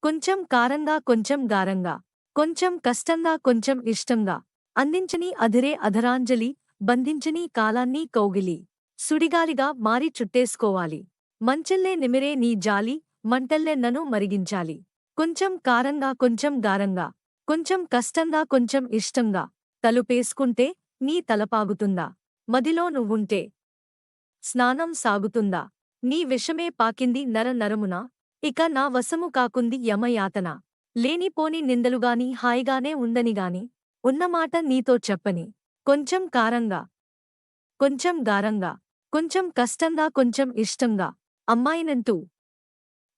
కొంచెం కారంగా కొంచెం గారంగా, కొంచెం కష్టంగా కొంచెం ఇష్టంగా, అందించని అధిరే అధరాంజలి, బంధించని కాలాన్ని కౌగిలి, సుడిగాలిగా మారి చుట్టేసుకోవాలి. మంచెల్లే నిమిరే నీ జాలి, మంటల్లే నను మరిగించాలి. కొంచెం కారంగా కొంచెం గారంగా, కొంచెం కష్టంగా కొంచెం ఇష్టంగా, తలుపేసుకుంటే నీ తలపాగుతుందా? మదిలో నువ్వుంటే స్నానం సాగుతుందా? నీ విషమే పాకింది నర నరమున, ఇక నా వశము కాకుంది యమయాతన. లేనిపోని నిందలుగాని హాయిగానే ఉందనిగాని, ఉన్నమాట నీతో చెప్పని. కొంచెం కారంగా కొంచెం గారంగా, కొంచెం కష్టంగా కొంచెం ఇష్టంగా, అమ్మాయినంటూ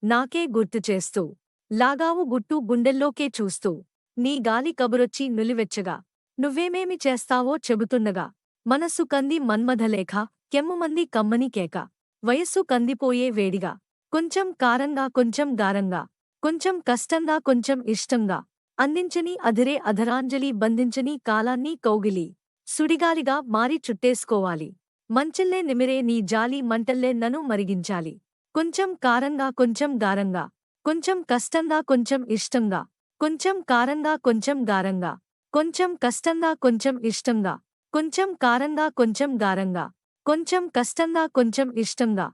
నాకే గుర్తు చేస్తూ, లాగావు గుట్టు గుండెల్లోకే చూస్తూ, నీ గాలి కబురొచ్చి నులివెచ్చగా, నువ్వేమేమి చేస్తావో చెబుతుండగా, మనస్సు కంది మన్మథలేఖ, కెమ్ముమంది కమ్మని కేక, వయస్సు కందిపోయే వేడిగా, కొంచెం కారంగా కొంచెం గారంగా, కొంచెం కష్టంగా కొంచెం ఇష్టంగా, అందించని అధిరే అధరాంజలి, బంధించని కాలాన్ని కౌగిలి, సుడిగాలిగా మారి చుట్టేసుకోవాలి. మంచెల్లే నిమిరే నీ జాలి, మంటల్లే నను మరిగించాలి. కొంచెం కారంగా కొంచెం గారంగా, కొంచెం కష్టంగా కొంచెం ఇష్టంగా, కొంచెం కారంగా కొంచెం గారంగా, కొంచెం కష్టంగా కొంచెం ఇష్టంగా, కొంచెం కారంగా కొంచెం గారంగా, కొంచెం కష్టంగా కొంచెం ఇష్టంగా,